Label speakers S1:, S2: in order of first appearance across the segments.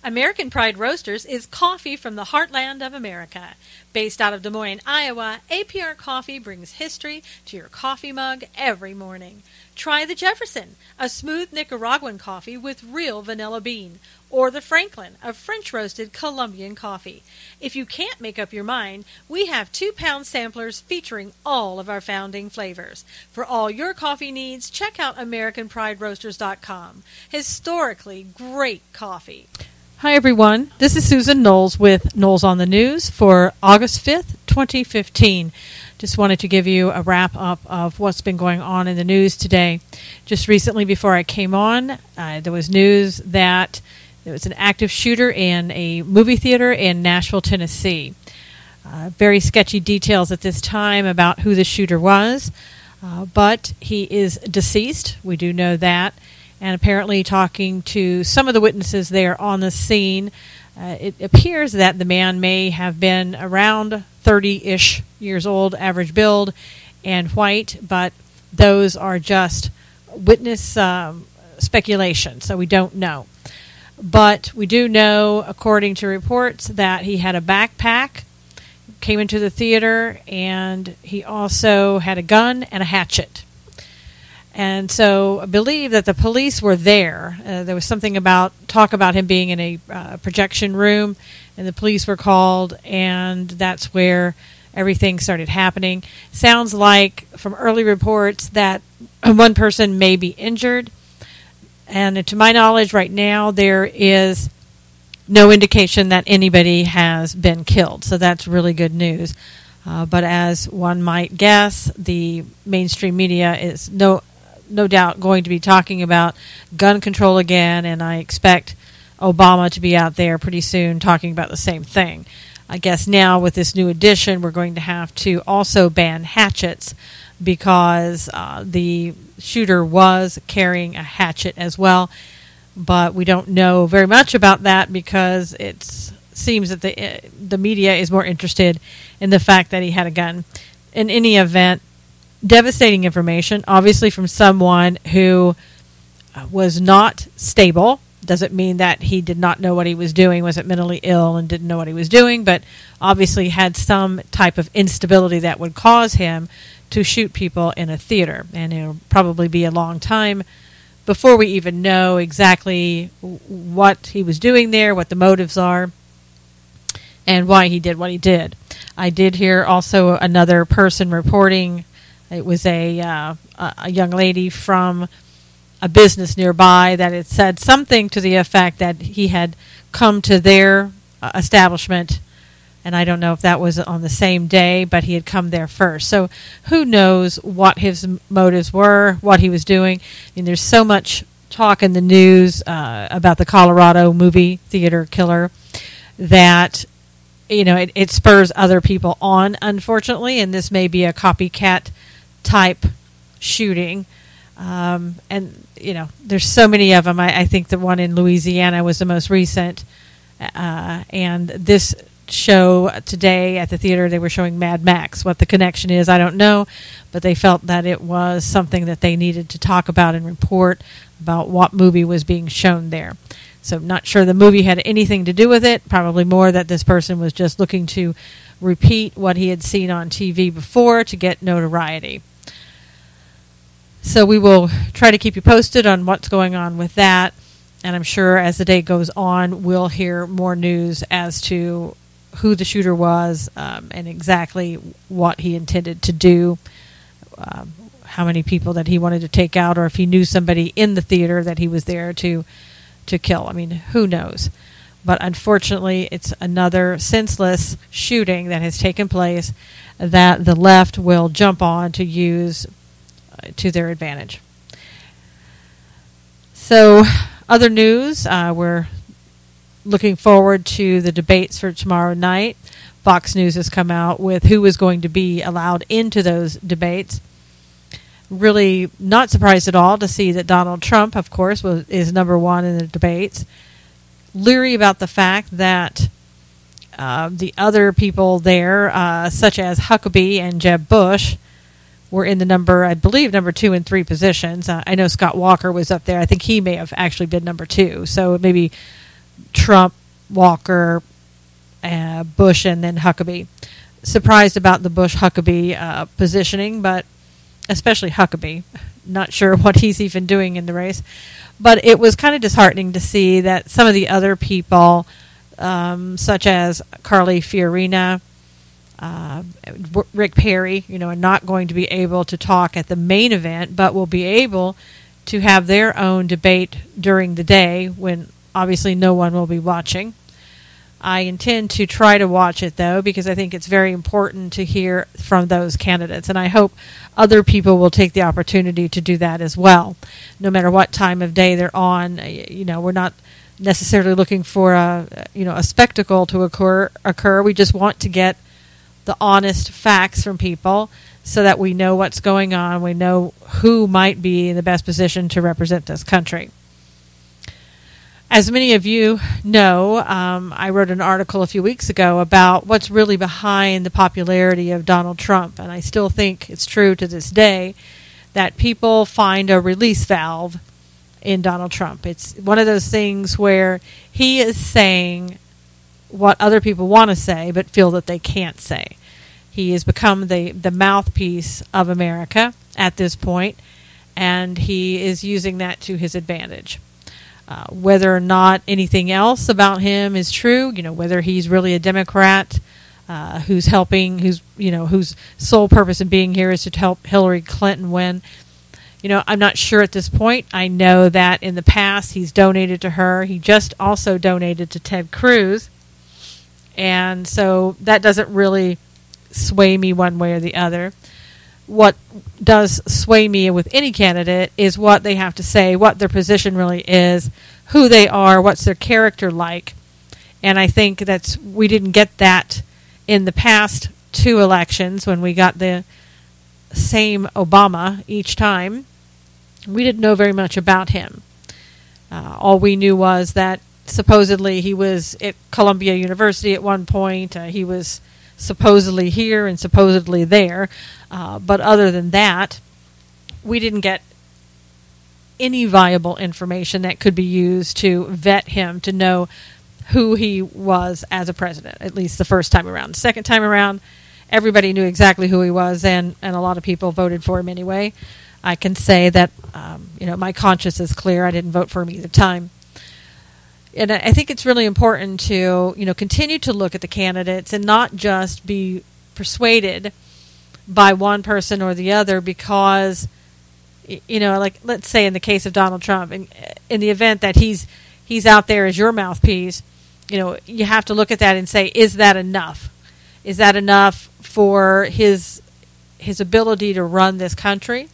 S1: American Pride Roasters is coffee from the heartland of America. Based out of Des Moines, Iowa, APR Coffee brings history to your coffee mug every morning. Try the Jefferson, a smooth Nicaraguan coffee with real vanilla bean, or the Franklin, a French-roasted Colombian coffee. If you can't make up your mind, we have 2-pound samplers featuring all of our founding flavors. For all your coffee needs, check out AmericanPrideRoasters.com. Historically great coffee. Hi, everyone. This is Susan Knowles with Knowles on the News for August 5th, 2015. Just wanted to give you a wrap-up of what's been going on in the news today. Just recently, before I came on, there was news that there was an active shooter in a movie theater in Nashville, Tennessee. Very sketchy details at this time about who the shooter was, but he is deceased. We do know that. And apparently talking to some of the witnesses there on the scene, it appears that the man may have been around 30-ish years old, average build, and white, but those are just witness speculation, so we don't know. But we do know, according to reports, that he had a backpack, came into the theater, and he also had a gun and a hatchet. And so I believe that the police were there. There was something talk about him being in a projection room, and the police were called, and that's where everything started happening. Sounds like, from early reports, that one person may be injured. And to my knowledge, right now, there is no indication that anybody has been killed. So that's really good news. But as one might guess, the mainstream media is no doubt going to be talking about gun control again, and I expect Obama to be out there pretty soon talking about the same thing. I guess now with this new addition, we're going to have to also ban hatchets because the shooter was carrying a hatchet as well, but we don't know very much about that because it seems that the media is more interested in the fact that he had a gun. In any event, devastating information, obviously from someone who was not stable. Doesn't mean that he did not know what he was doing, wasn't mentally ill and didn't know what he was doing, but obviously had some type of instability that would cause him to shoot people in a theater. And it'll probably be a long time before we even know exactly what he was doing there, what the motives are, and why he did what he did. I did hear also another person reporting. It was a young lady from a business nearby that had said something to the effect that he had come to their establishment, and I don't know if that was on the same day, but he had come there first. So who knows what his motives were, what he was doing. I mean, there's so much talk in the news about the Colorado movie theater killer that it spurs other people on, unfortunately, and this may be a copycat type shooting. And there's so many of them. I think the one in Louisiana was the most recent. And this show today at the theater, they were showing Mad Max. What the connection is, I don't know, but they felt that it was something that they needed to talk about and report about what movie was being shown there. So I'm not sure the movie had anything to do with it. Probably more that this person was just looking to repeat what he had seen on TV before to get notoriety. So we will try to keep you posted on what's going on with that. And I'm sure as the day goes on, we'll hear more news as to who the shooter was and exactly what he intended to do, how many people that he wanted to take out, or if he knew somebody in the theater that he was there to kill. I mean, who knows? But unfortunately, it's another senseless shooting that has taken place that the left will jump on to use to their advantage. So, other news, we're looking forward to the debates for tomorrow night. Fox News has come out with who is going to be allowed into those debates. Really not surprised at all to see that Donald Trump, of course, is number one in the debates. Leery about the fact that the other people there, such as Huckabee and Jeb Bush, were in the number 2 and 3 positions. I know Scott Walker was up there. I think he may have actually been number 2. So maybe Trump, Walker, Bush, and then Huckabee. Surprised about the Bush-Huckabee positioning, but especially Huckabee. Not sure what he's even doing in the race. But it was kind of disheartening to see that some of the other people, such as Carly Fiorina, Rick Perry, are not going to be able to talk at the main event, but will be able to have their own debate during the day when obviously no one will be watching. I intend to try to watch it, though, because I think it's very important to hear from those candidates, and I hope other people will take the opportunity to do that as well. No matter what time of day they're on, we're not necessarily looking for a spectacle to occur. We just want to get the honest facts from people so that we know what's going on. We know who might be in the best position to represent this country. As many of you know, I wrote an article a few weeks ago about what's really behind the popularity of Donald Trump, and I still think it's true to this day that people find a release valve in Donald Trump. It's one of those things where he is saying what other people want to say but feel that they can't say. He has become the mouthpiece of America at this point, and he is using that to his advantage. Whether or not anything else about him is true, whether he's really a Democrat whose sole purpose in being here is to help Hillary Clinton win, I'm not sure at this point. I know that in the past he's donated to her. He just also donated to Ted Cruz, and so that doesn't really sway me one way or the other. What does sway me with any candidate is what they have to say, what their position really is, who they are, what's their character like. And I think we didn't get that in the past two elections when we got the same Obama each time. We didn't know very much about him. All we knew was that supposedly he was at Columbia University at one point. He was supposedly here and supposedly there. But other than that, we didn't get any viable information that could be used to vet him, to know who he was as a president, at least the first time around. The second time around, everybody knew exactly who he was, and a lot of people voted for him anyway. I can say that my conscience is clear. I didn't vote for him either time. And I think it's really important to continue to look at the candidates and not just be persuaded by one person or the other, because like let's say in the case of Donald Trump, in the event that he's out there as your mouthpiece, you have to look at that and say, is that enough? Is that enough for his ability to run this country?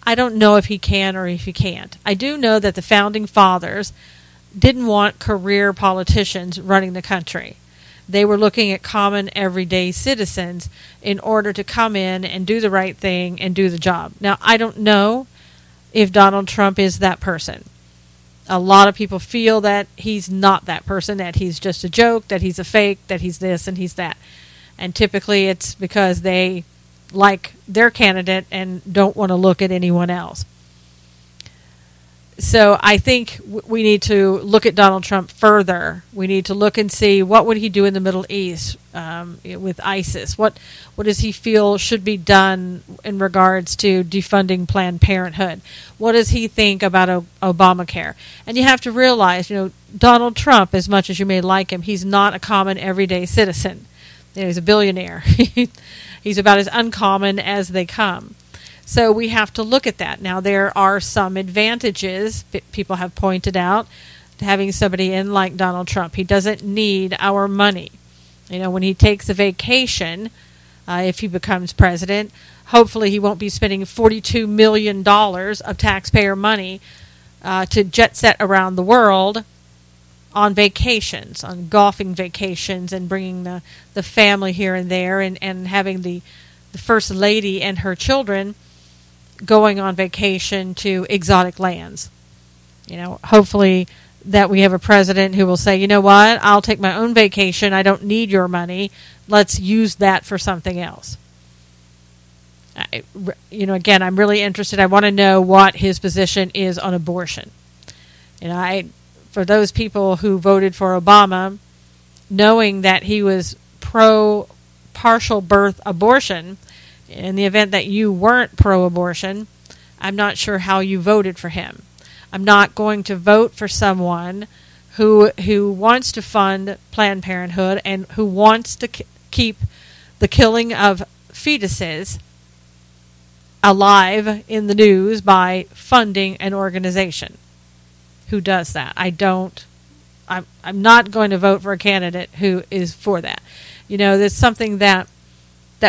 S1: I don't know if he can or if he can't. I do know that the founding fathers didn't want career politicians running the country. They were looking at common, everyday citizens in order to come in and do the right thing and do the job. Now, I don't know if Donald Trump is that person. A lot of people feel that he's not that person, that he's just a joke, that he's a fake, that he's this and he's that. And typically it's because they like their candidate and don't want to look at anyone else. So I think we need to look at Donald Trump further. We need to look and see what would he do in the Middle East with ISIS. What does he feel should be done in regards to defunding Planned Parenthood? What does he think about Obamacare? And you have to realize, Donald Trump, as much as you may like him, he's not a common everyday citizen. He's a billionaire. He's about as uncommon as they come. So we have to look at that. Now, there are some advantages people have pointed out to having somebody in like Donald Trump. He doesn't need our money. When he takes a vacation, if he becomes president, hopefully he won't be spending $42 million of taxpayer money to jet set around the world on vacations, on golfing vacations, and bringing the family here and there, and having the First Lady and her children going on vacation to exotic lands. Hopefully that we have a president who will say, you know what, I'll take my own vacation. I don't need your money. Let's use that for something else. Again, I'm really interested. I want to know what his position is on abortion. for those people who voted for Obama, knowing that he was pro partial birth abortion, in the event that you weren't pro-abortion, I'm not sure how you voted for him. I'm not going to vote for someone who wants to fund Planned Parenthood and who wants to keep the killing of fetuses alive in the news by funding an organization who does that. I'm not going to vote for a candidate who is for that. There's something that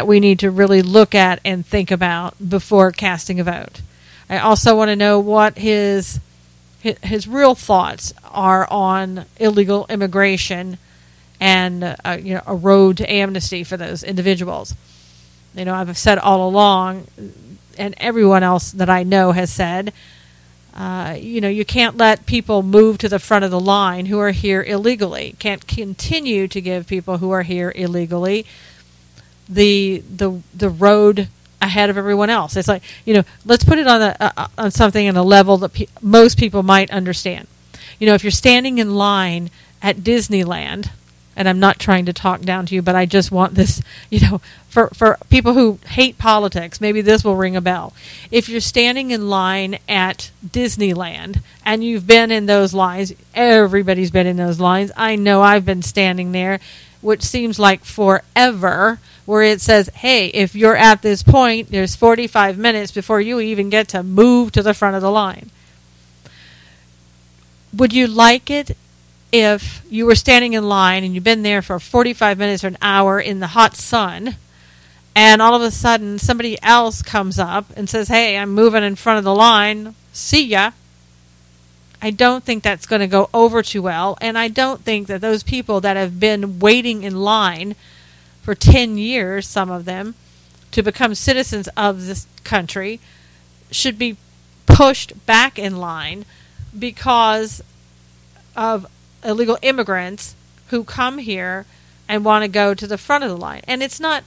S1: we need to really look at and think about before casting a vote. I also want to know what his real thoughts are on illegal immigration and a road to amnesty for those individuals. I've said all along, and everyone else that I know has said, you can't let people move to the front of the line who are here illegally. Can't continue to give people who are here illegally the road ahead of everyone else. It's like, let's put it on something in a level that most people might understand. If you're standing in line at Disneyland, and I'm not trying to talk down to you, but I just want this, for people who hate politics, maybe this will ring a bell. If you're standing in line at Disneyland and you've been in those lines, everybody's been in those lines. I know I've been standing there, which seems like forever, where it says, hey, if you're at this point, there's 45 minutes before you even get to move to the front of the line. Would you like it if you were standing in line and you've been there for 45 minutes or an hour in the hot sun, and all of a sudden somebody else comes up and says, hey, I'm moving in front of the line, see ya? I don't think that's going to go over too well, and I don't think that those people that have been waiting in line for 10 years, some of them, to become citizens of this country should be pushed back in line because of illegal immigrants who come here and want to go to the front of the line. And it's not,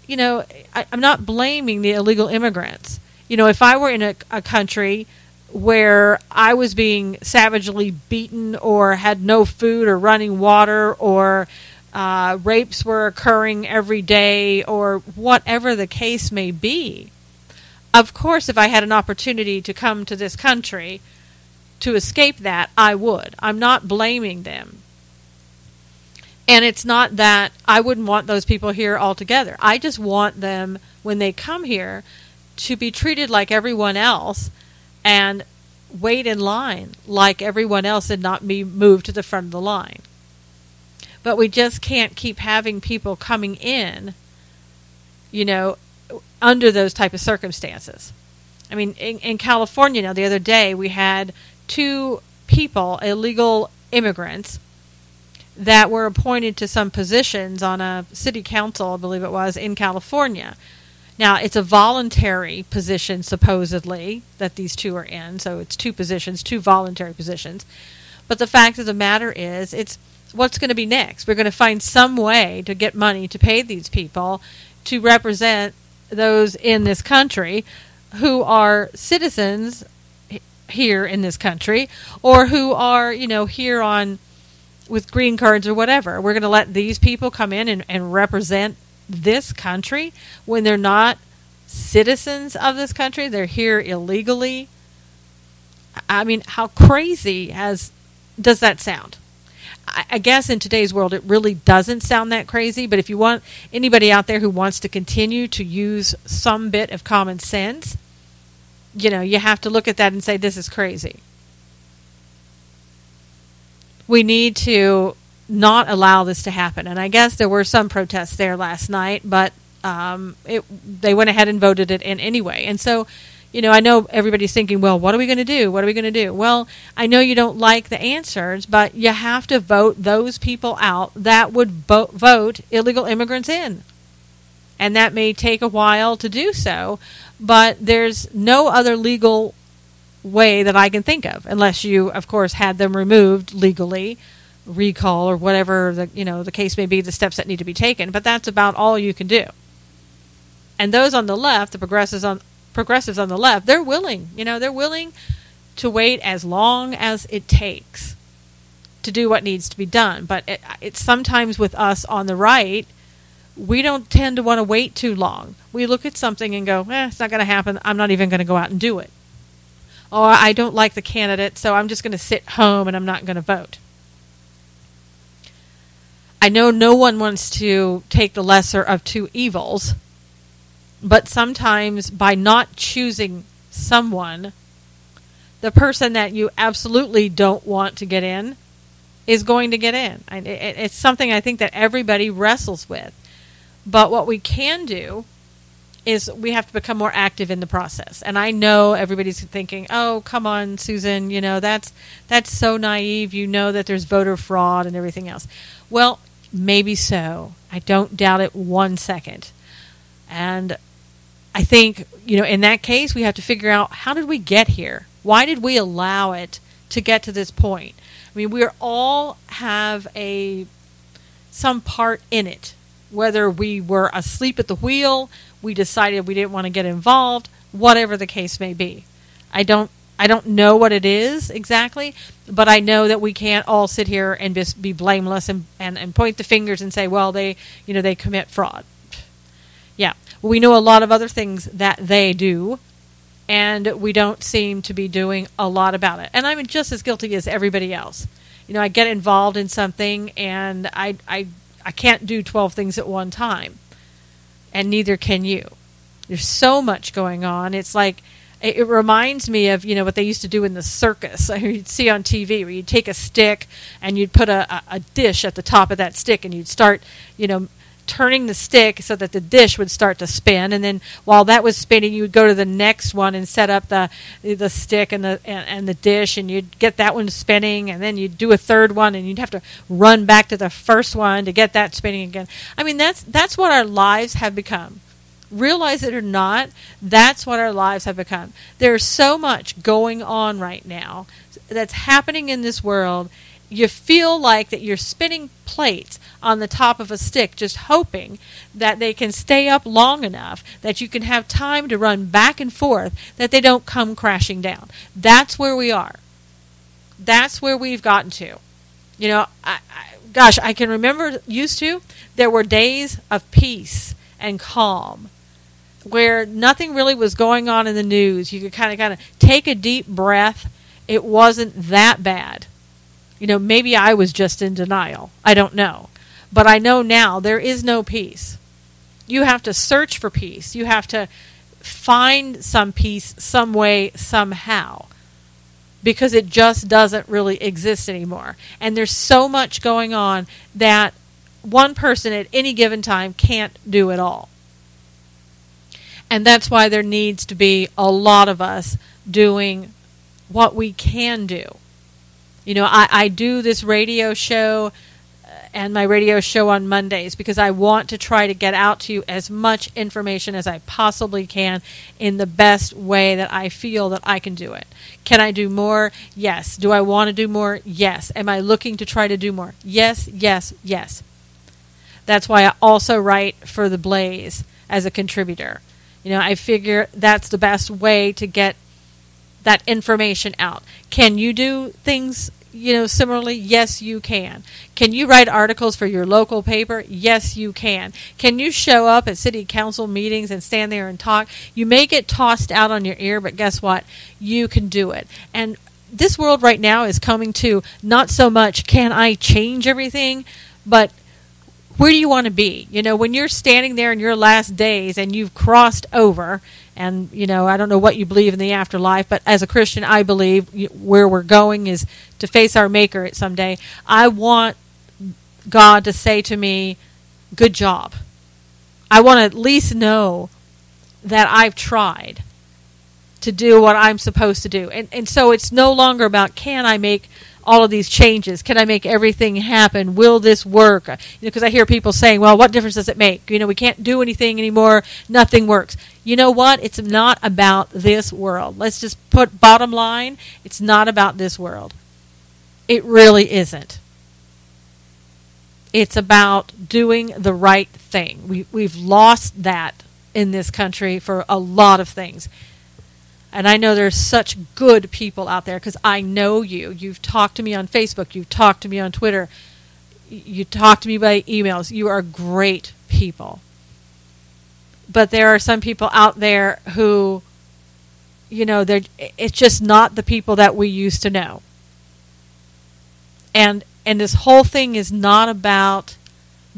S1: I'm not blaming the illegal immigrants. If I were in a country where I was being savagely beaten or had no food or running water or rapes were occurring every day or whatever the case may be, of course, if I had an opportunity to come to this country to escape that, I would. I'm not blaming them. And it's not that I wouldn't want those people here altogether. I just want them, when they come here, to be treated like everyone else and wait in line like everyone else and not be moved to the front of the line. But we just can't keep having people coming in, under those type of circumstances. I mean, in California, the other day, we had 2 people, illegal immigrants, that were appointed to some positions on a city council, I believe it was, in California. Now, it's a voluntary position, supposedly, that these 2 are in. So it's 2 positions, 2 voluntary positions. But the fact of the matter is, it's what's going to be next. We're going to find some way to get money to pay these people to represent those in this country who are citizens here in this country, or who are, here on with green cards or whatever. We're going to let these people come in and represent this country when they're not citizens of this country. They're here illegally. I mean, how crazy does that sound? I guess in today's world it really doesn't sound that crazy, but if you want anybody out there who wants to continue to use some bit of common sense, you have to look at that and say, this is crazy. We need to not allow this to happen. And I guess there were some protests there last night, but they went ahead and voted it in anyway. And so, I know everybody's thinking, well, what are we going to do? What are we going to do? Well, I know you don't like the answers, but you have to vote those people out that would vote illegal immigrants in. And that may take a while to do so, but there's no other legal way that I can think of, unless you, of course, had them removed legally, recall or whatever the case may be, the steps that need to be taken. But that's about all you can do. And those on the left, the progressives on the left, they're willing. They're willing to wait as long as it takes to do what needs to be done. But it's sometimes with us on the right, we don't tend to want to wait too long. We look at something and go, it's not going to happen. I'm not even going to go out and do it. Or I don't like the candidate, so I'm just going to sit home and I'm not going to vote. I know no one wants to take the lesser of two evils, but sometimes by not choosing someone, the person that you absolutely don't want to get in is going to get in. It's something I think that everybody wrestles with. But what we can do is we have to become more active in the process. And I know everybody's thinking, oh, come on, Susan, that's so naive. You know that there's voter fraud and everything else. Well, maybe so. I don't doubt it 1 second. And I think, in that case, we have to figure out, how did we get here? Why did we allow it to get to this point? I mean, we all have some part in it. Whether we were asleep at the wheel, we decided we didn't want to get involved, whatever the case may be. I don't know what it is exactly, but I know that we can't all sit here and just be blameless and point the fingers and say, well, they commit fraud. Yeah, we know a lot of other things that they do, and we don't seem to be doing a lot about it. And I'm just as guilty as everybody else. I get involved in something, and I can't do 12 things at one time, and neither can you. There's so much going on. It's like, it reminds me of, what they used to do in the circus. You'd see on TV where you'd take a stick and you'd put a dish at the top of that stick, and you'd start, turning the stick so that the dish would start to spin, and then while that was spinning, you would go to the next one and set up the stick and the dish, and you'd get that one spinning, and then you'd do a third one, and you'd have to run back to the first one to get that spinning again. I mean, that's what our lives have become. Realize it or not, that's what our lives have become. There's so much going on right now that's happening in this world. You feel like that you're spinning plates on the top of a stick, just hoping that they can stay up long enough that you can have time to run back and forth, that they don't come crashing down. That's where we are. That's where we've gotten to. I can remember there were days of peace and calm where nothing really was going on in the news. You could kind of take a deep breath. It wasn't that bad. Maybe I was just in denial. I don't know. But I know now there is no peace. You have to search for peace. You have to find some peace some way, somehow, because it just doesn't really exist anymore. And there's so much going on that one person at any given time can't do it all. And that's why there needs to be a lot of us doing what we can do. I do this radio show and my radio show on Mondays because I want to try to get out to you as much information as I possibly can in the best way that I feel that I can do it. Can I do more? Yes. Do I want to do more? Yes. Am I looking to try to do more? Yes, yes, yes. That's why I also write for The Blaze as a contributor. I figure that's the best way to get that information out. Can you do things, similarly? Yes, you can. Can you write articles for your local paper? Yes, you can. Can you show up at city council meetings and stand there and talk? You may get tossed out on your ear, but guess what? You can do it. And this world right now is coming to not so much, can I change everything, but where do you want to be? When you're standing there in your last days and you've crossed over, and, I don't know what you believe in the afterlife, but as a Christian, I believe where we're going is to face our Maker someday. I want God to say to me, good job. I want to at least know that I've tried to do what I'm supposed to do. And so it's no longer about, can I make all of these changes? Can I make everything happen? Will this work? Because I hear people saying, well, what difference does it make? We can't do anything anymore. Nothing works. You know what? It's not about this world. Let's just put bottom line. It's not about this world. It really isn't. It's about doing the right thing. We've lost that in this country for a lot of things. And I know there's such good people out there because I know you. You've talked to me on Facebook. You've talked to me on Twitter. You talk to me by emails. You are great people. But there are some people out there who, it's just not the people that we used to know. And this whole thing is not about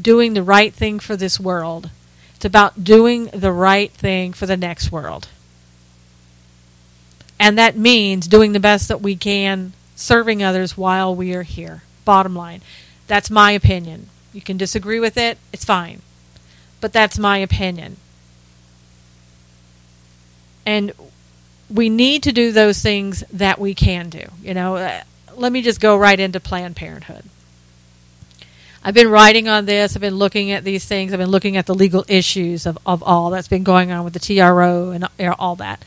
S1: doing the right thing for this world. It's about doing the right thing for the next world. And that means doing the best that we can, serving others while we are here. Bottom line. That's my opinion. You can disagree with it. It's fine. But that's my opinion. And we need to do those things that we can do. Let me just go right into Planned Parenthood. I've been writing on this. I've been looking at these things. I've been looking at the legal issues of all that's been going on with the TRO and all that.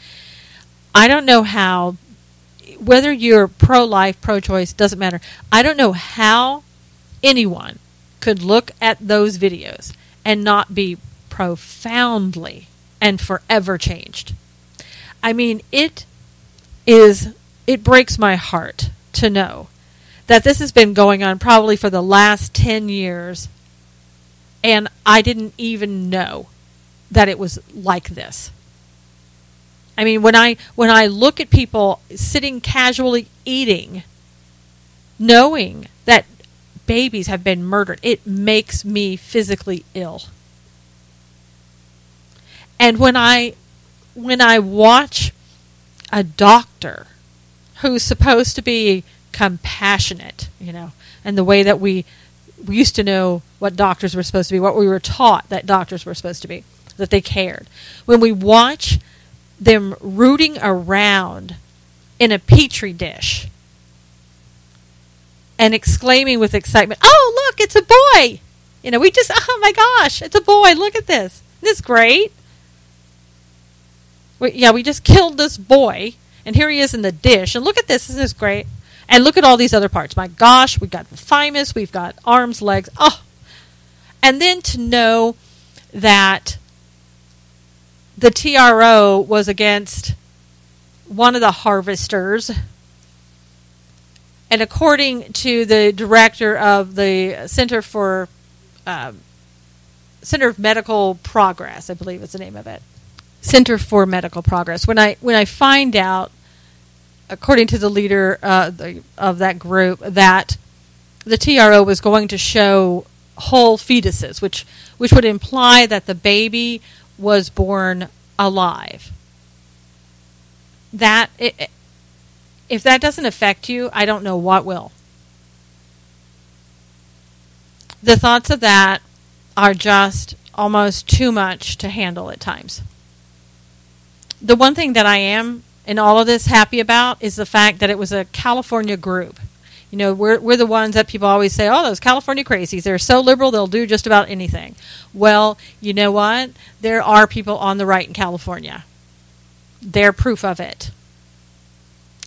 S1: I don't know how, whether you're pro-life, pro-choice, doesn't matter. I don't know how anyone could look at those videos and not be profoundly and forever changed. I mean, it breaks my heart to know that this has been going on probably for the last 10 years, and I didn't even know that it was like this. I mean, when I look at people sitting casually eating, knowing that babies have been murdered, it makes me physically ill. And when I watch a doctor who's supposed to be compassionate, and the way that we used to know what doctors were supposed to be, what we were taught that doctors were supposed to be, that they cared. When we watch them rooting around in a petri dish and exclaiming with excitement, "Oh, look, it's a boy!" Oh my gosh, it's a boy, look at this. Isn't this great? We just killed this boy, and here he is in the dish, and look at this, isn't this great? And look at all these other parts. My gosh, we've got the thymus, we've got arms, legs, And then to know that the TRO was against one of the harvesters, and according to the director of the Center of Medical Progress, I believe is the name of it, Center for Medical Progress. When I find out, according to the leader of that group, that the TRO was going to show whole fetuses, which would imply that the baby was born alive. If that doesn't affect you, I don't know what will. The thoughts of that are just almost too much to handle at times. The one thing that I am in all of this happy about is the fact that it was a California group. We're the ones that people always say, "Oh, those California crazies, they're so liberal, they'll do just about anything." Well, you know what? There are people on the right in California. They're proof of it.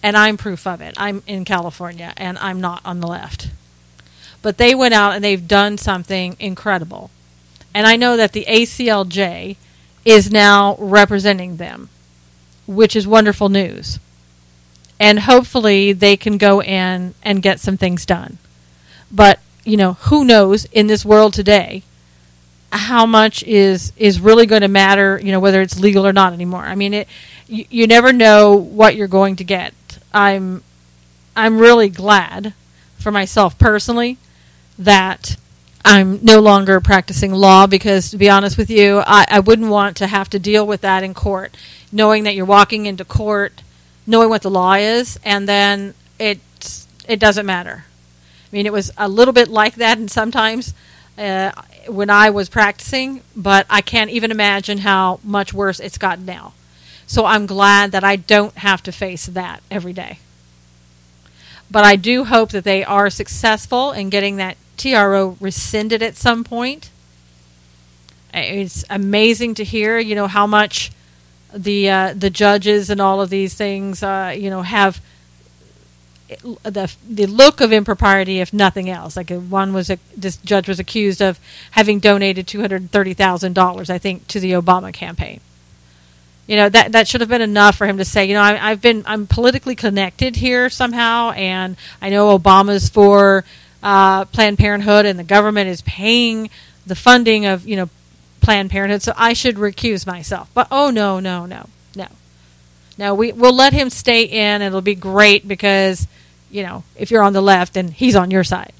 S1: And I'm proof of it. I'm in California, and I'm not on the left. But they went out and they've done something incredible. And I know that the ACLJ is now representing them, which is wonderful news. And hopefully they can go in and get some things done. But, who knows in this world today how much is really going to matter, whether it's legal or not anymore. I mean, you never know what you're going to get. I'm really glad for myself personally that I'm no longer practicing law, because to be honest with you, I wouldn't want to have to deal with that in court, knowing that you're walking into court knowing what the law is, and then it doesn't matter. I mean, it was a little bit like that, and sometimes when I was practicing, but I can't even imagine how much worse it's gotten now. So I'm glad that I don't have to face that every day. But I do hope that they are successful in getting that TRO rescinded at some point. It's amazing to hear, how much the judges and all of these things, have the look of impropriety, if nothing else. Like this judge was accused of having donated $230,000, I think, to the Obama campaign. that should have been enough for him to say, I'm politically connected here somehow, and I know Obama's for Planned Parenthood, and the government is paying the funding of, Planned Parenthood, so I should recuse myself. But no. No, we'll let him stay in. It'll be great because, if you're on the left, then he's on your side.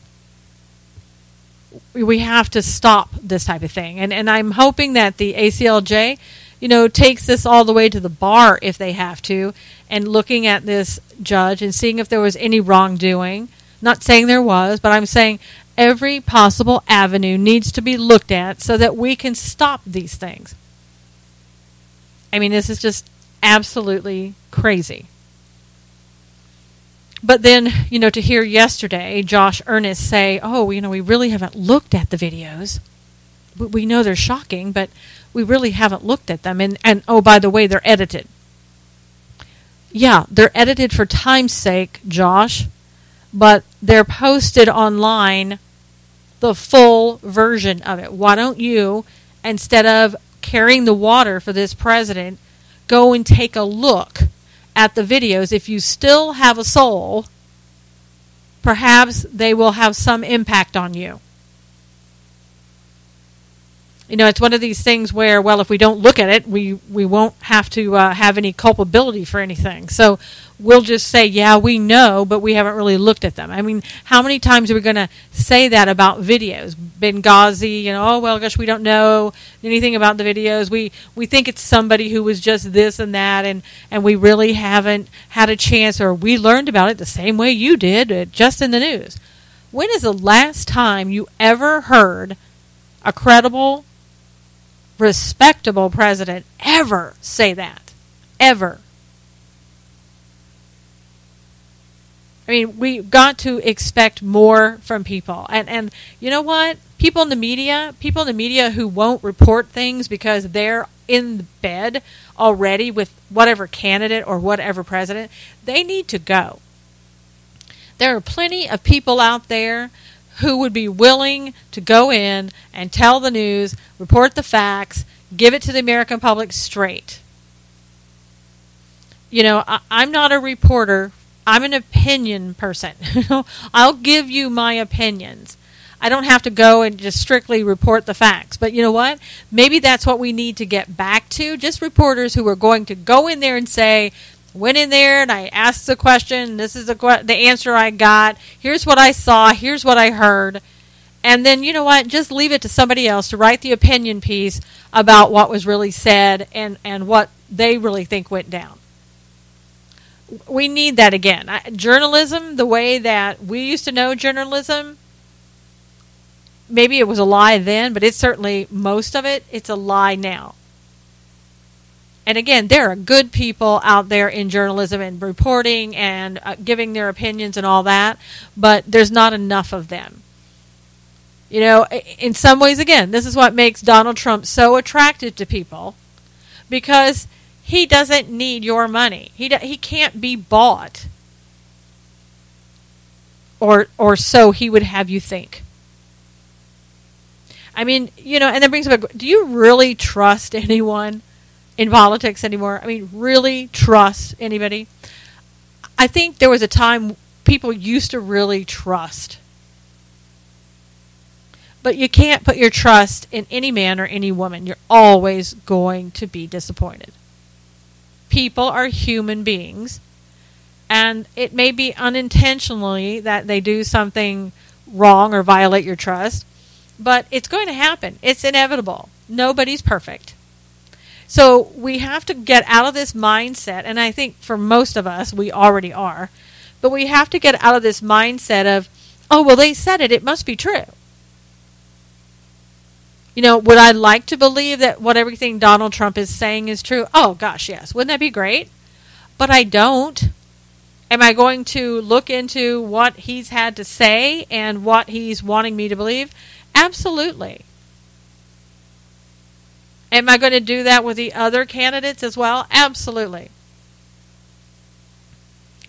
S1: We have to stop this type of thing. And I'm hoping that the ACLJ, takes this all the way to the bar if they have to, and looking at this judge and seeing if there was any wrongdoing. Not saying there was, but I'm saying every possible avenue needs to be looked at so that we can stop these things. I mean, this is just absolutely crazy. But then, to hear yesterday Josh Earnest say, we really haven't looked at the videos. We know they're shocking, but we really haven't looked at them. And oh, by the way, they're edited. Yeah, they're edited for time's sake, Josh, but they're posted online, the full version of it. Why don't you, instead of carrying the water for this president, go and take a look at the videos? If you still have a soul, perhaps they will have some impact on you. It's one of these things where, well, if we don't look at it, we won't have to have any culpability for anything. So we'll just say, yeah, we know, but we haven't really looked at them. I mean, how many times are we going to say that about videos? Benghazi, gosh, we don't know anything about the videos. We think it's somebody who was just this and that, and we really haven't had a chance, or we learned about it the same way you did, just in the news. When is the last time you ever heard a credible, respectable president ever say that? Ever. I mean, we've got to expect more from people. And you know what? People in the media who won't report things because they're in bed already with whatever candidate or whatever president, they need to go. There are plenty of people out there who would be willing to go in and tell the news, report the facts, give it to the American public straight. I'm not a reporter. I'm an opinion person. I'll give you my opinions. I don't have to go and just strictly report the facts. But you know what? Maybe that's what we need to get back to. Just reporters who are going to go in there and say, went in there and I asked the question. This is the answer I got. Here's what I saw. Here's what I heard. And then, you know what? Just leave it to somebody else to write the opinion piece about what was really said and what they really think went down. We need that again. Journalism, the way that we used to know journalism, maybe it was a lie then, but it's certainly, most of it, it's a lie now. And again, there are good people out there in journalism and reporting and giving their opinions and all that, but there's not enough of them. In some ways, again, this is what makes Donald Trump so attractive to people, because he doesn't need your money. He can't be bought, or so he would have you think. I mean, and that brings up, do you really trust anyone in politics anymore? I mean, really trust anybody? I think there was a time people used to really trust. But you can't put your trust in any man or any woman. You're always going to be disappointed. People are human beings, and it may be unintentionally that they do something wrong or violate your trust, but it's going to happen. It's inevitable. Nobody's perfect. So we have to get out of this mindset, and I think for most of us, we already are, but we have to get out of this mindset of, oh, well, they said it, it must be true. Would I like to believe that everything Donald Trump is saying is true? Oh, gosh, yes. Wouldn't that be great? But I don't. Am I going to look into what he's had to say and what he's wanting me to believe? Absolutely. Am I going to do that with the other candidates as well? Absolutely.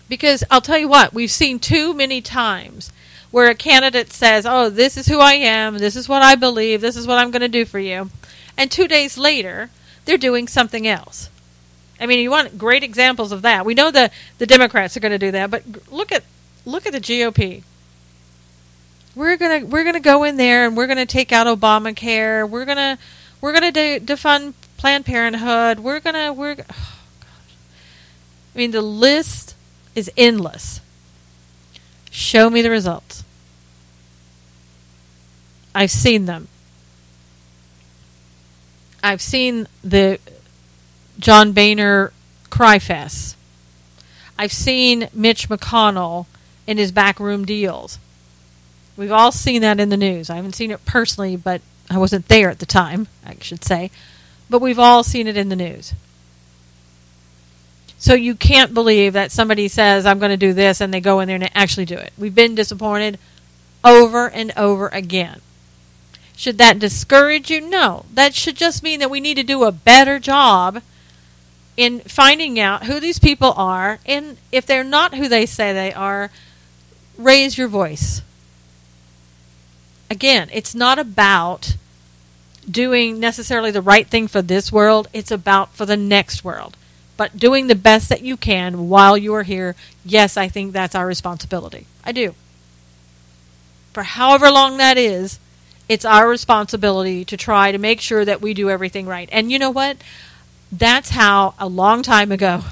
S1: Because I'll tell you what, we've seen too many times where a candidate says, oh, this is who I am, this is what I believe, this is what I'm going to do for you. And 2 days later, they're doing something else. I mean, you want great examples of that. We know the Democrats are going to do that, but look at the GOP. We're gonna go in there and we're gonna take out Obamacare. We're gonna defund Planned Parenthood. Oh gosh. I mean, the list is endless. Show me the results. I've seen them. I've seen the John Boehner cry fest. I've seen Mitch McConnell in his backroom deals. We've all seen that in the news. I haven't seen it personally, but I wasn't there at the time, I should say. But we've all seen it in the news. So you can't believe that somebody says, I'm going to do this, and they go in there and actually do it. We've been disappointed over and over again. Should that discourage you? No. That should just mean that we need to do a better job in finding out who these people are, and if they're not who they say they are, raise your voice. Again, it's not about doing necessarily the right thing for this world. It's about for the next world. But doing the best that you can while you are here, yes, I think that's our responsibility. I do. For however long that is, it's our responsibility to try to make sure that we do everything right. And you know what? That's how, a long time ago,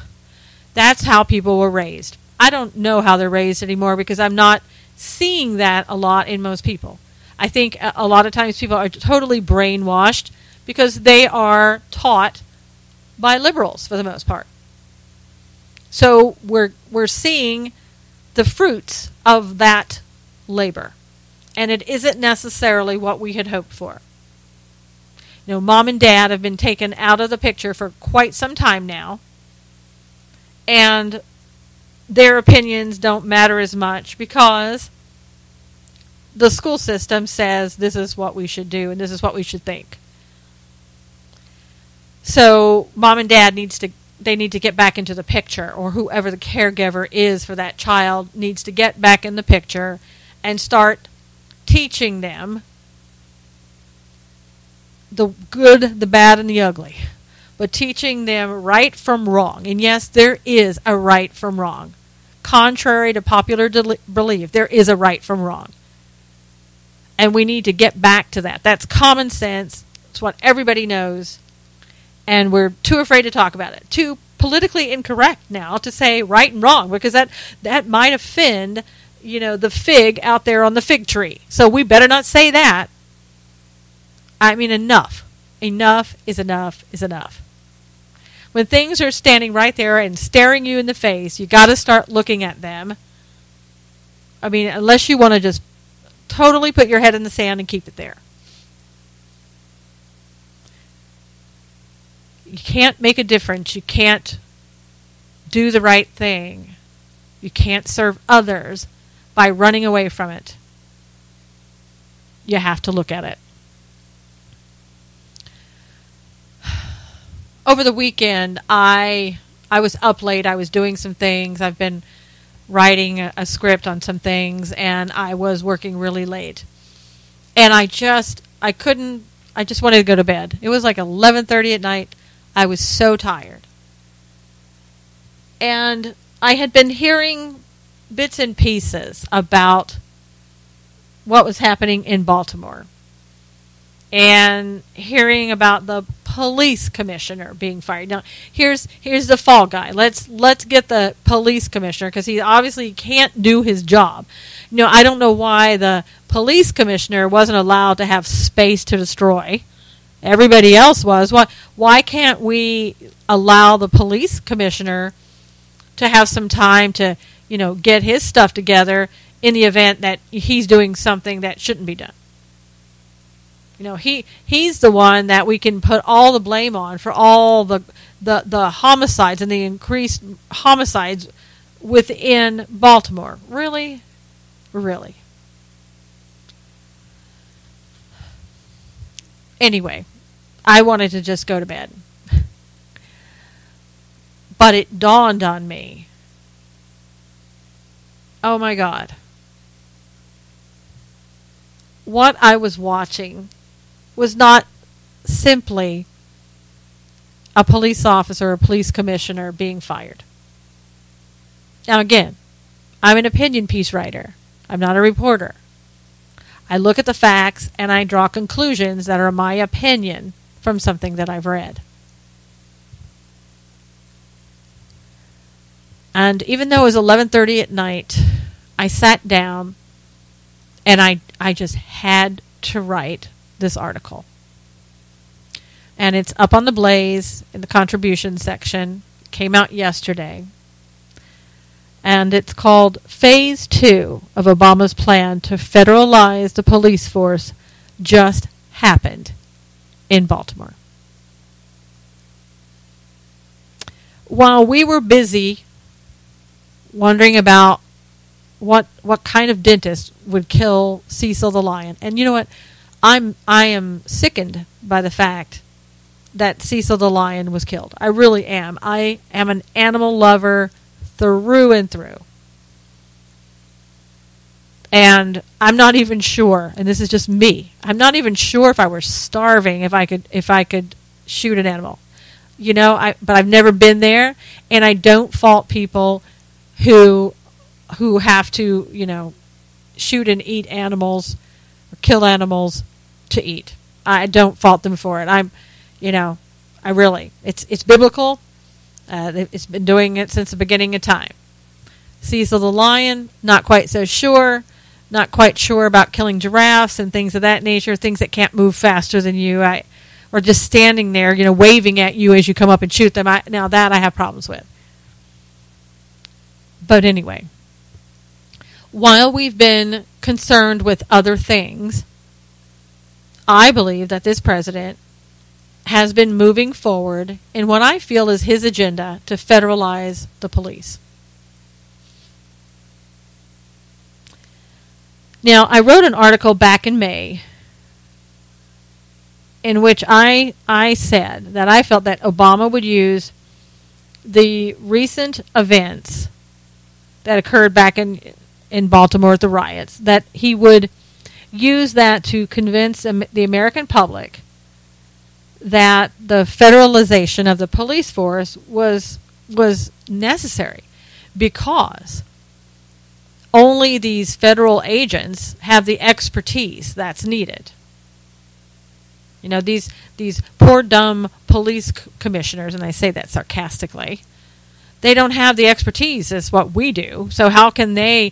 S1: that's how people were raised. I don't know how they're raised anymore because I'm not seeing that a lot in most people. I think a lot of times people are totally brainwashed because they are taught by liberals for the most part. So we're seeing the fruits of that labor. And it isn't necessarily what we had hoped for. You know, mom and dad have been taken out of the picture for quite some time now. And their opinions don't matter as much because the school system says this is what we should do and this is what we should think. So mom and dad need to get back into the picture, or whoever the caregiver is for that child needs to get back in the picture and start teaching them the good, the bad, and the ugly. But teaching them right from wrong. And yes, there is a right from wrong. Contrary to popular belief, there is a right from wrong. And we need to get back to that. That's common sense. It's what everybody knows. And we're too afraid to talk about it. Too politically incorrect now to say right and wrong, because that might offend, the fig out there on the fig tree. So we better not say that. I mean, enough. Enough is enough is enough. When things are standing right there and staring you in the face, you got to start looking at them. I mean, unless you want to just totally put your head in the sand and keep it there. You can't make a difference. You can't do the right thing. You can't serve others by running away from it. You have to look at it. Over the weekend, I was up late. I was doing some things. I've been writing a script on some things, and I was working really late. And I just wanted to go to bed. It was like 11:30 at night. I was so tired. And I had been hearing bits and pieces about what was happening in Baltimore. And hearing about the police commissioner being fired. Now, here's the fall guy. Let's get the police commissioner, because he obviously can't do his job. I don't know why the police commissioner wasn't allowed to have space to destroy. Everybody else was. Why can't we allow the police commissioner to have some time to, get his stuff together in the event that he's doing something that shouldn't be done? He's the one that we can put all the blame on for all the homicides and the increased homicides within Baltimore. Really? Really? Anyway, I wanted to just go to bed. But it dawned on me. Oh my God. What I was watching was not simply a police officer or police commissioner being fired. Now again, I'm an opinion piece writer. I'm not a reporter. I look at the facts and I draw conclusions that are my opinion from something that I've read. And even though it was 11:30 at night, I sat down and I just had to write this article. And it's up on the Blaze in the contribution section. It came out yesterday. And it's called Phase 2 of Obama's plan to federalize the police force just happened in Baltimore. While we were busy wondering about what kind of dentist would kill Cecil the lion, and you know what? I am sickened by the fact that Cecil the lion was killed. I really am. I am an animal lover through and through. And I'm not even sure, and this is just me, I'm not even sure if I were starving if I could shoot an animal. You know, but I've never been there, and I don't fault people who have to, you know, shoot and eat animals or kill animals to eat. I don't fault them for it. It's biblical. It's been doing it since the beginning of time. Cecil the lion, not quite so sure. Not quite sure about killing giraffes and things of that nature, things that can't move faster than you, or just standing there, you know, waving at you as you come up and shoot them. Now that I have problems with. But anyway, while we've been concerned with other things, I believe that this president has been moving forward in what I feel is his agenda to federalize the police. Now, I wrote an article back in May in which I said that I felt that Obama would use the recent events that occurred back in Baltimore at the riots, that he would use that to convince the American public that the federalization of the police force was necessary because only these federal agents have the expertise that's needed. You know, these poor dumb police commissioners, and I say that sarcastically, they don't have the expertise as what we do. So how can they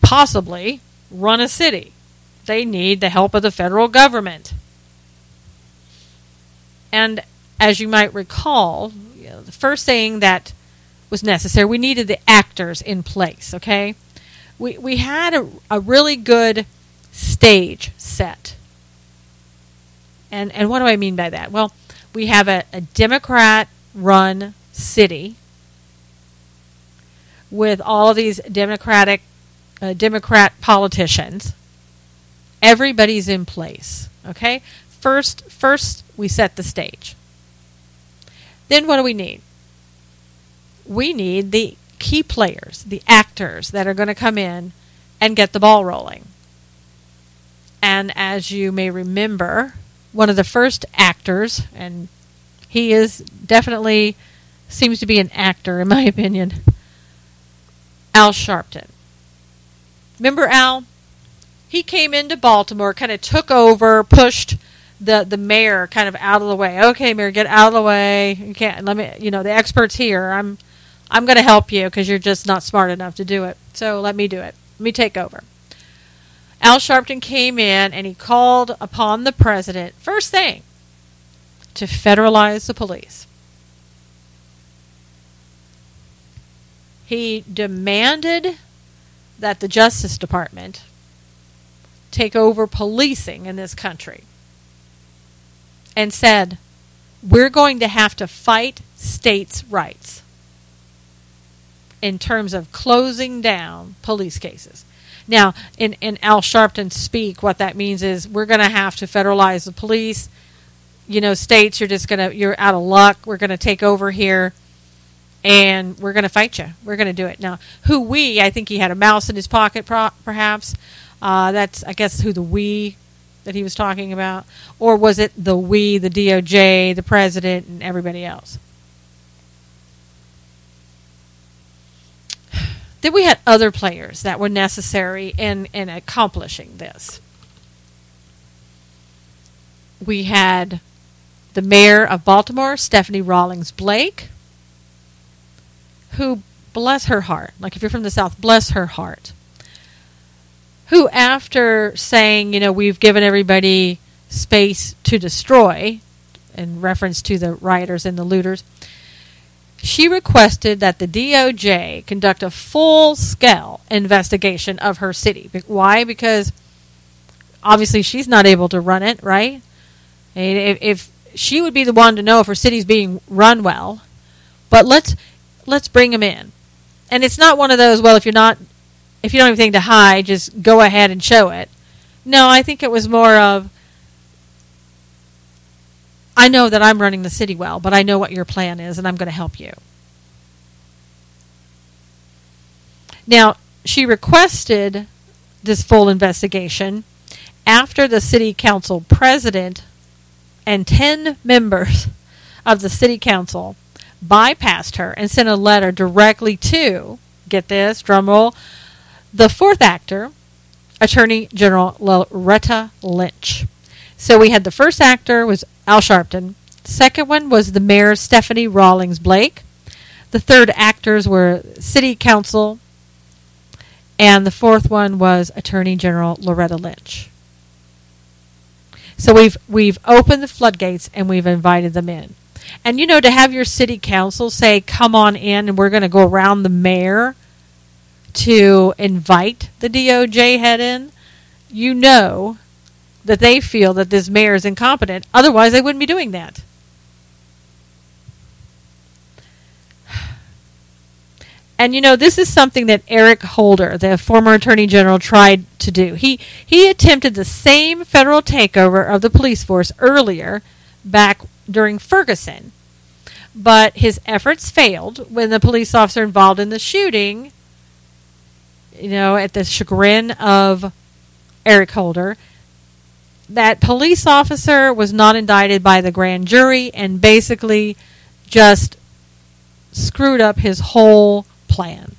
S1: possibly run a city? They need the help of the federal government. And as you might recall, you know, the first thing that was necessary, we needed the actors in place, okay? We had a really good stage set. And what do I mean by that? Well, we have a Democrat-run city with all of these Democrat politicians. Everybody's in place, okay? First, we set the stage. Then what do we need? We need the key players, the actors that are going to come in and get the ball rolling. And as you may remember, one of the first actors, and he is definitely seems to be an actor in my opinion, Al Sharpton. Remember Al? He came into Baltimore, kind of took over, pushed the mayor kind of out of the way. Okay, mayor, get out of the way. You can't let me. You know, the expert's here. I'm going to help you because you're just not smart enough to do it. So let me do it. Let me take over. Al Sharpton came in and he called upon the president, first thing, to federalize the police. He demanded that the Justice Department take over policing in this country and said, we're going to have to fight states' rights in terms of closing down police cases. Now, in Al Sharpton's speak, what that means is we're going to have to federalize the police. You know, states, you're out of luck. We're going to take over here, and we're going to fight you. We're going to do it. Now, I think he had a mouse in his pocket, perhaps. That's, I guess, who the we that he was talking about? Or was it the we, the DOJ, the president, and everybody else? Then we had other players that were necessary in accomplishing this. We had the mayor of Baltimore, Stephanie Rawlings Blake, who, bless her heart, like if you're from the South, bless her heart, who after saying, we've given everybody space to destroy, in reference to the rioters and the looters, she requested that the DOJ conduct a full-scale investigation of her city. Why? Because obviously she's not able to run it, right? If she would be the one to know if her city's being run well, but let's bring them in. And it's not one of those, well, if you don't have anything to hide, just go ahead and show it. No, I think it was more of, I know that I'm running the city well, but I know what your plan is, and I'm going to help you. Now, she requested this full investigation after the city council president and 10 members of the city council bypassed her and sent a letter directly to, get this, drum roll, the fourth actor, Attorney General Loretta Lynch. So we had the first actor was Al Sharpton. The second one was the mayor, Stephanie Rawlings Blake. The third actors were city council. And the fourth one was Attorney General Loretta Lynch. So we've opened the floodgates and we've invited them in. And to have your city council say, come on in and we're going to go around the mayor to invite the DOJ head in, that they feel that this mayor is incompetent. Otherwise, they wouldn't be doing that. And this is something that Eric Holder, the former Attorney General, tried to do. He attempted the same federal takeover of the police force earlier, back during Ferguson. But his efforts failed when the police officer involved in the shooting, at the chagrin of Eric Holder, that police officer was not indicted by the grand jury and basically just screwed up his whole plan.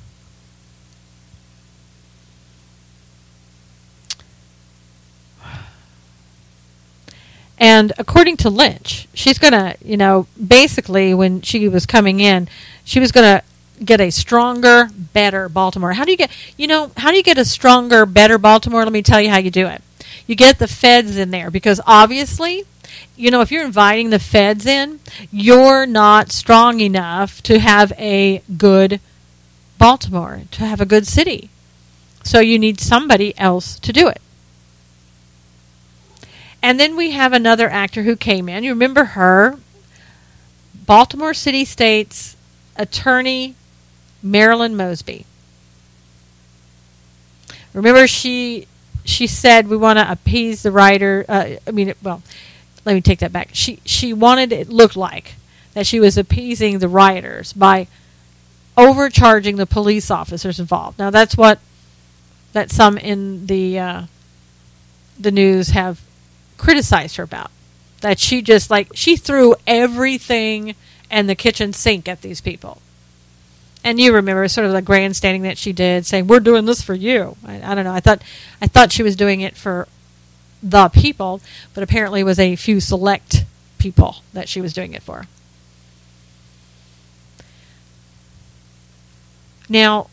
S1: And according to Lynch, she's going to, basically when she was coming in, she was going to get a stronger, better Baltimore. How do you get a stronger, better Baltimore? Let me tell you how you do it. You get the feds in there because obviously, if you're inviting the feds in, you're not strong enough to have a good Baltimore, to have a good city. So you need somebody else to do it. And then we have another actor who came in. You remember her? Baltimore City State's Attorney Marilyn Mosby. Remember she said we want to appease the writer. Let me take that back. She wanted it looked like that she was appeasing the rioters by overcharging the police officers involved. Now that's what that some in the news have criticized her about. That she just she threw everything and the kitchen sink at these people. And you remember sort of the grandstanding that she did, saying, we're doing this for you. I don't know. I thought she was doing it for the people, but apparently it was a few select people that she was doing it for. Now,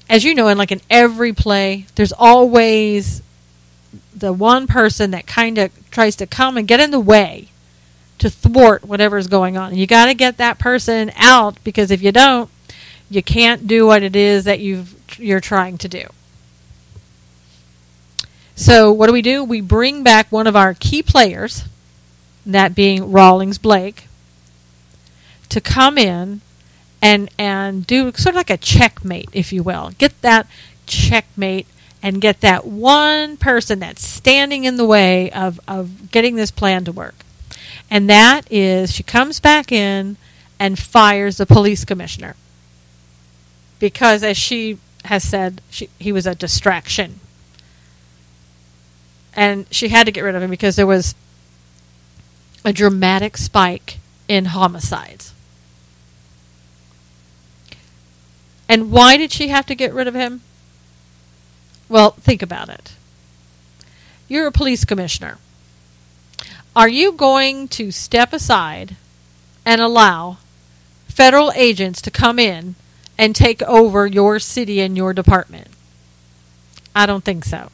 S1: as you know, in every play, there's always the one person that kind of tries to come and get in the way to thwart whatever's going on. And you got to get that person out, because if you don't, you can't do what it is that you're trying to do. So what do? We bring back one of our key players, that being Rawlings Blake, to come in and do sort of like a checkmate, if you will. Get that checkmate and get that one person that's standing in the way of getting this plan to work. And that is, she comes back in and fires the police commissioner. Because, as she has said, he was a distraction. And she had to get rid of him because there was a dramatic spike in homicides. And why did she have to get rid of him? Well, think about it. You're a police commissioner. Are you going to step aside and allow federal agents to come in and take over your city and your department? I don't think so.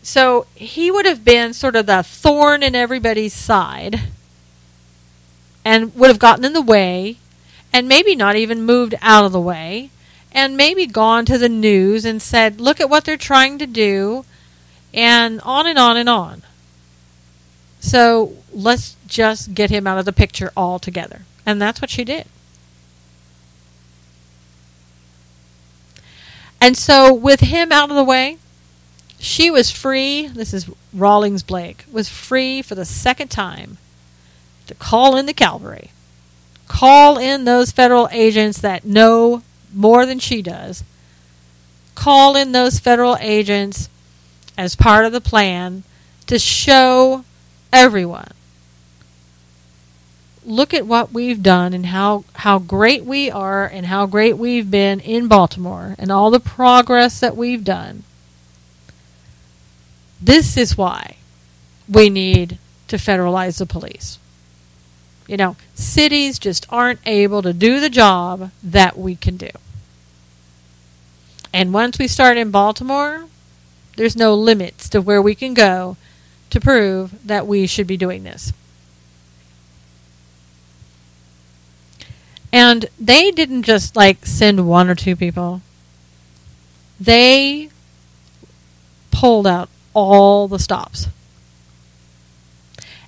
S1: So he would have been sort of the thorn in everybody's side and would have gotten in the way and maybe not even moved out of the way and maybe gone to the news and said, look at what they're trying to do, and on and on and on. So let's just get him out of the picture altogether. And that's what she did. And so with him out of the way, she was free, this is Rawlings Blake, was free for the second time to call in the cavalry. Call in those federal agents that know more than she does. Call in those federal agents as part of the plan to show everyone, look at what we've done and how great we are and how great we've been in Baltimore and all the progress that we've done. This is why we need to federalize the police. You know, cities just aren't able to do the job that we can do. And once we start in Baltimore, there's no limits to where we can go to prove that we should be doing this. And they didn't just send one or two people. They pulled out all the stops.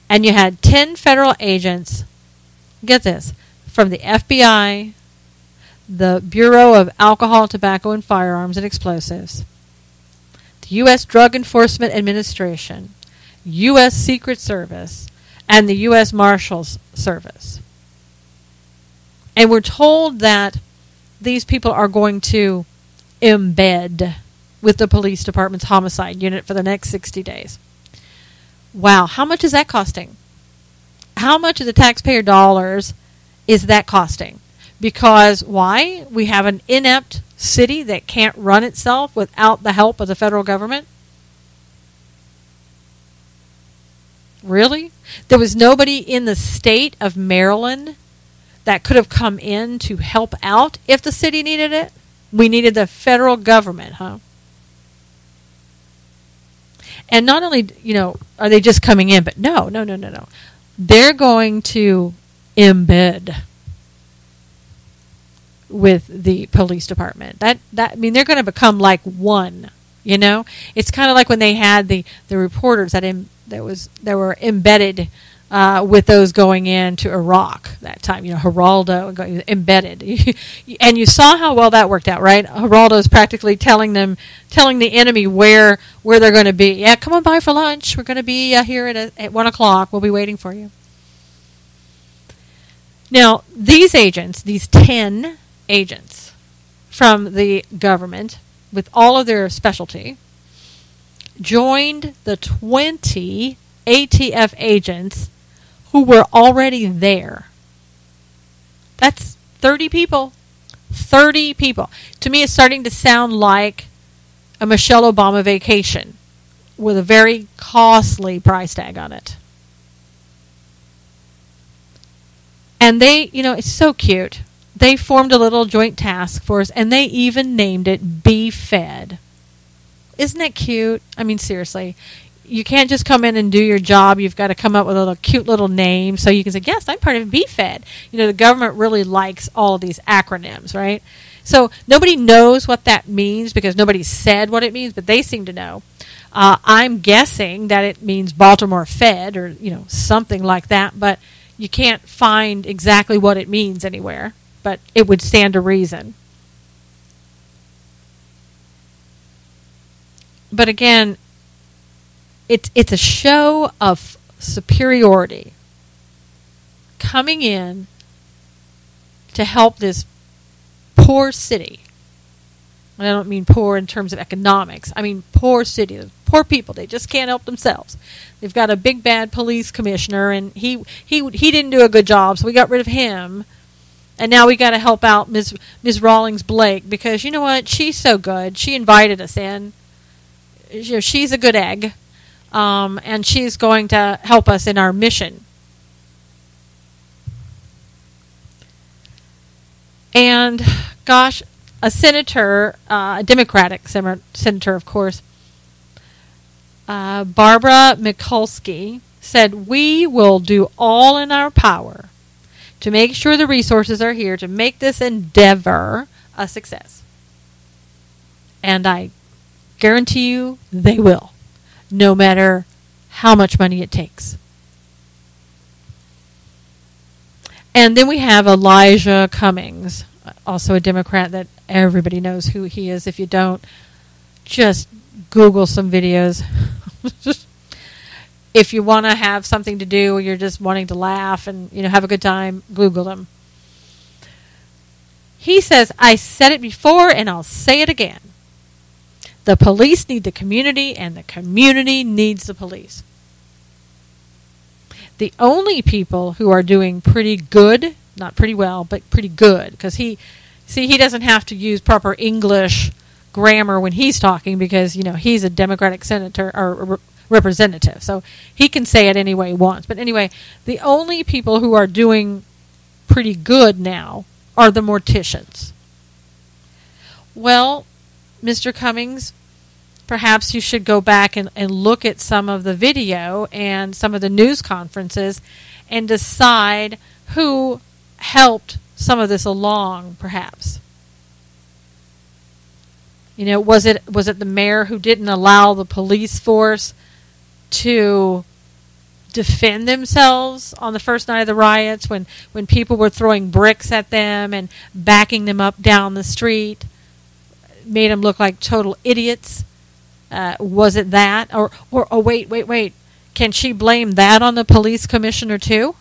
S1: And you had 10 federal agents, get this, from the FBI, the Bureau of Alcohol, Tobacco, and Firearms and Explosives, the U.S. Drug Enforcement Administration, U.S. Secret Service, and the U.S. Marshals Service. And we're told that these people are going to embed with the police department's homicide unit for the next 60 days. Wow, how much is that costing? How much of the taxpayer dollars is that costing? Because why? We have an inept city that can't run itself without the help of the federal government? Really? There was nobody in the state of Maryland that could have come in to help out if the city needed it? We needed the federal government, huh? And not only, are they just coming in, but no. They're going to embed with the police department. They're going to become like one, It's kind of like when they had the reporters that were embedded with those going into Iraq that time, Geraldo embedded. And you saw how well that worked out, right? Geraldo's practically telling the enemy where they're going to be. Yeah, come on by for lunch. We're going to be here at 1 o'clock. We'll be waiting for you. Now, these agents, these 10 agents from the government, with all of their specialty, joined the 20 ATF agents who were already there. That's 30 people. 30 people. To me, it's starting to sound like a Michelle Obama vacation with a very costly price tag on it. And they, it's so cute. They formed a little joint task force, and they even named it Be Fed. Isn't that cute? I mean, seriously. You can't just come in and do your job. You've got to come up with a cute little name so you can say, yes, I'm part of Be Fed. The government really likes all of these acronyms, right? So nobody knows what that means because nobody said what it means, but they seem to know. I'm guessing that it means Baltimore Fed or, something like that, but you can't find exactly what it means anywhere, but it would stand to reason. But again, it's a show of superiority coming in to help this poor city And I don't mean poor in terms of economics. I mean poor cities, poor people. They just can't help themselves. They've got a big bad police commissioner, and he didn't do a good job, so we got rid of him. And now we got to help out Ms. Rawlings Blake, because you know what? She's so good. She invited us in. You know, she's a good egg, and she's going to help us in our mission. And gosh, a senator, a Democratic senator, of course, Barbara Mikulski, said, "We will do all in our power to make sure the resources are here to make this endeavor a success." And I guarantee you they will, no matter how much money it takes. And then we have Elijah Cummings, also a Democrat that everybody knows who he is. If you don't, just Google some videos. If you want to have something to do, or you're just wanting to laugh and have a good time, Google him. He says, "I said it before and I'll say it again. The police need the community, and the community needs the police." The only people who are doing pretty good, not pretty well, but pretty good, because he doesn't have to use proper English grammar when he's talking, because he's a Democratic senator or representative, so he can say it any way he wants. But anyway, the only people who are doing pretty good now are the morticians. Well, Mr. Cummings, perhaps you should go back and look at some of the video and some of the news conferences and decide who helped some of this along, perhaps. Was it the mayor who didn't allow the police force to defend themselves on the first night of the riots when people were throwing bricks at them and backing them up down the street, made them look like total idiots? Was it that? Or oh, wait. Can she blame that on the police commissioner too?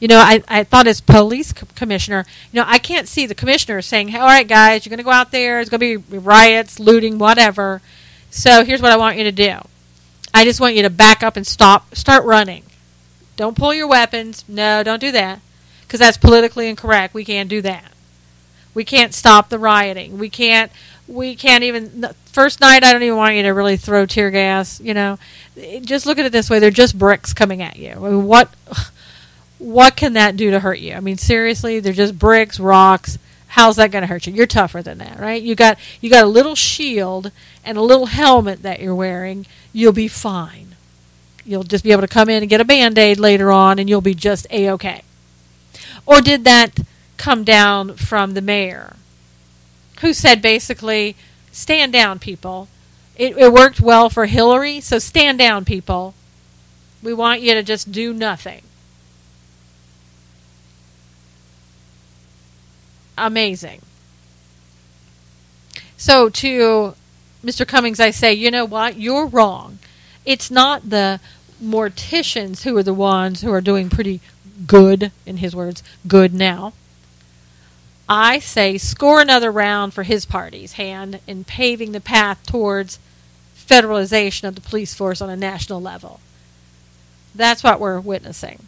S1: I thought as police commissioner, I can't see the commissioner saying, "All right, guys, you're going to go out there. It's going to be riots, looting, whatever. So here's what I want you to do. I just want you to back up and start running. Don't pull your weapons. No, don't do that, because that's politically incorrect. We can't do that. We can't stop the rioting. We can't even, first night, I don't even want you to really throw tear gas, Just look at it this way. They're just bricks coming at you. I mean, what can that do to hurt you? I mean, seriously, they're just bricks, rocks. How's that going to hurt you? You're tougher than that, right? You got a little shield and a little helmet that you're wearing. You'll be fine. You'll just be able to come in and get a Band-Aid later on, and you'll be just A-okay. Or did that come down from the mayor, who said basically, stand down, people. It worked well for Hillary, so stand down, people. We want you to just do nothing. Amazing. So to Mr. Cummings, I say, you know what? You're wrong. It's not the morticians who are the ones who are doing pretty good, in his words, good now. I say score another round for his party's hand in paving the path towards federalization of the police force on a national level. That's what we're witnessing.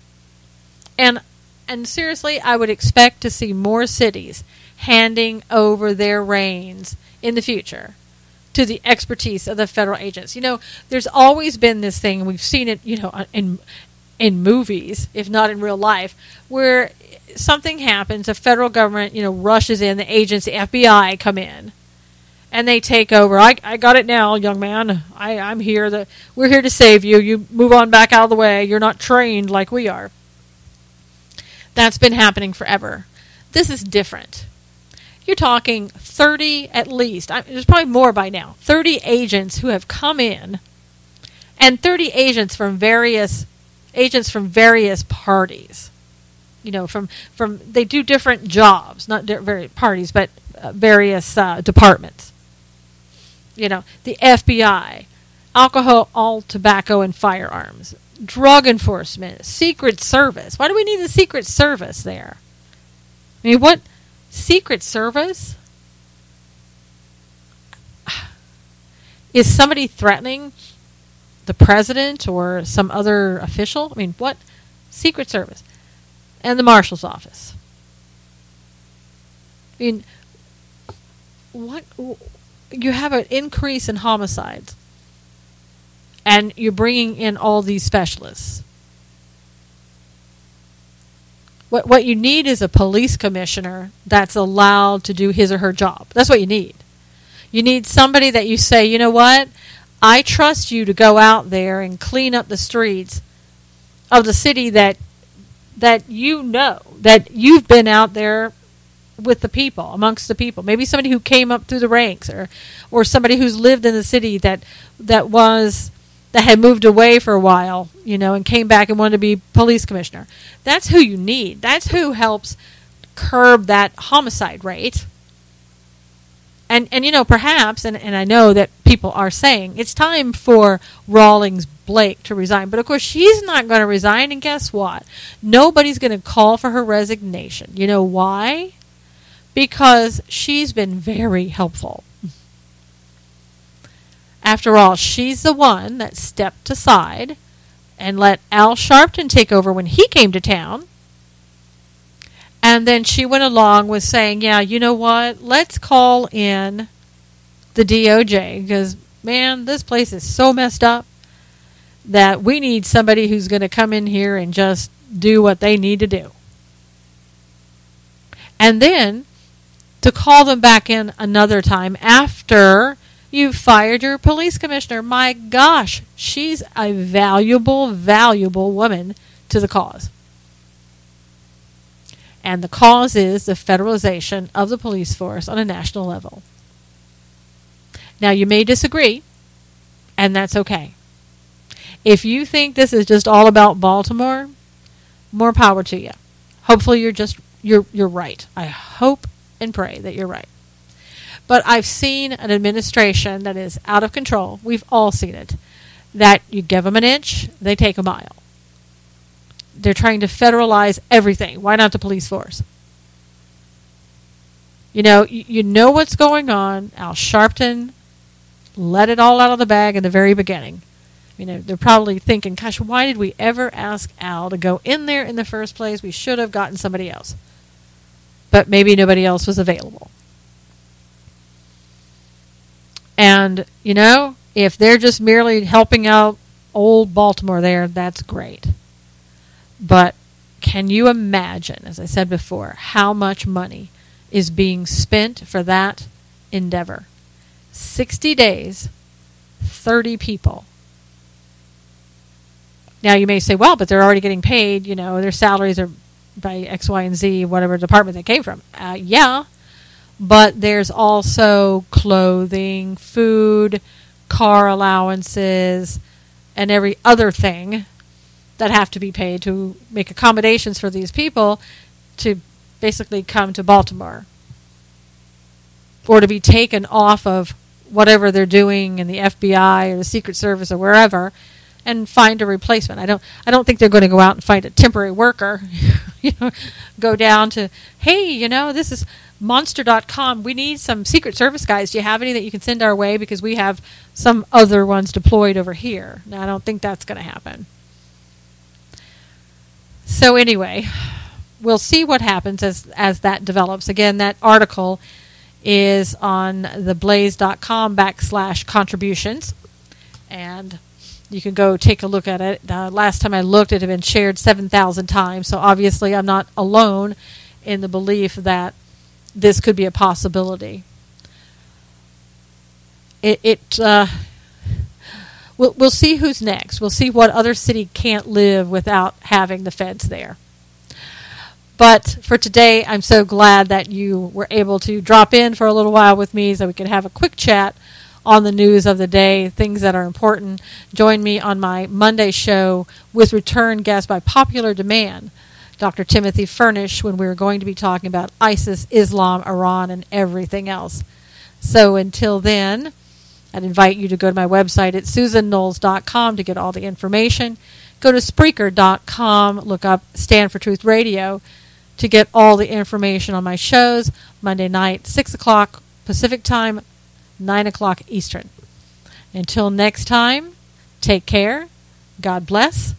S1: And seriously, I would expect to see more cities handing over their reins in the future to the expertise of the federal agents. There's always been this thing, and we've seen it, in movies, if not in real life, where something happens, the federal government, rushes in, the agents, the FBI come in, and they take over. I got it now, young man. I'm here. We're here to save you. You move on back out of the way. You're not trained like we are. That's been happening forever. This is different. You're talking 30 at least. There's probably more by now. 30 agents who have come in, and 30 agents from various parties. From they do different jobs, not various parties, but various departments. The FBI, alcohol, tobacco, and firearms, drug enforcement, Secret Service. Why do we need the Secret Service there? I mean, what? Secret Service? Is somebody threatening the president or some other official? I mean, what? Secret Service and the Marshal's Office. I mean, what? You have an increase in homicides, and you're bringing in all these specialists. What you need is a police commissioner that's allowed to do his or her job. That's what you need. You need somebody that you say, you know what? I trust you to go out there and clean up the streets of the city that you know, that you've been out there with the people, amongst the people. Maybe somebody who came up through the ranks, or somebody who's lived in the city that had moved away for a while, and came back and wanted to be police commissioner. That's who you need. That's who helps curb that homicide rate. And perhaps, and I know that people are saying, it's time for Rawlings Blake to resign. But, of course, she's not going to resign, and guess what? Nobody's going to call for her resignation. You know why? Because she's been very helpful. After all, she's the one that stepped aside and let Al Sharpton take over when he came to town. And then she went along with saying, yeah, you know what? Let's call in the DOJ because, man, this place is so messed up that we need somebody who's going to come in here and just do what they need to do. And then to call them back in another time after you've fired your police commissioner. My gosh, she's a valuable, valuable woman to the cause. And the cause is the federalization of the police force on a national level. Now, you may disagree, and that's okay. If you think this is just all about Baltimore, more power to you. Hopefully you're right. I hope and pray that you're right. But I've seen an administration that is out of control. We've all seen it. That you give them an inch, they take a mile. They're trying to federalize everything. Why not the police force? You know what's going on. Al Sharpton let it all out of the bag in the very beginning. They're probably thinking, gosh, why did we ever ask Al to go in there in the first place? We should have gotten somebody else. But maybe nobody else was available. And, if they're just merely helping out old Baltimore there, that's great. But can you imagine, as I said before, how much money is being spent for that endeavor? 60 days, 30 people. Now you may say, well, but they're already getting paid, their salaries are by X, Y, and Z, whatever department they came from. Yeah, but there's also clothing, food, car allowances, and every other thing that have to be paid to make accommodations for these people to basically come to Baltimore or to be taken off of whatever they're doing in the FBI or the Secret Service or wherever and find a replacement. I don't think they're going to go out and find a temporary worker. Go down to, hey, this is monster.com. We need some Secret Service guys. Do you have any that you can send our way? Because we have some other ones deployed over here. Now, I don't think that's going to happen. So anyway, we'll see what happens as that develops. Again, that article is on theblaze.com/contributions. And you can go take a look at it. Last time I looked, it had been shared 7,000 times. So obviously I'm not alone in the belief that this could be a possibility. We'll see who's next. We'll see what other city can't live without having the feds there. But for today, I'm so glad that you were able to drop in for a little while with me so we could have a quick chat on the news of the day, things that are important. Join me on my Monday show with return guest by popular demand, Dr. Timothy Furnish, when we're going to be talking about ISIS, Islam, Iran, and everything else. So until then, I'd invite you to go to my website at susanknowles.com to get all the information. Go to Spreaker.com, look up Stand for Truth Radio to get all the information on my shows. Monday night, 6 o'clock Pacific Time, 9 o'clock Eastern. Until next time, take care, God bless,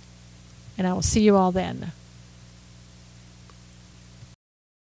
S1: and I will see you all then.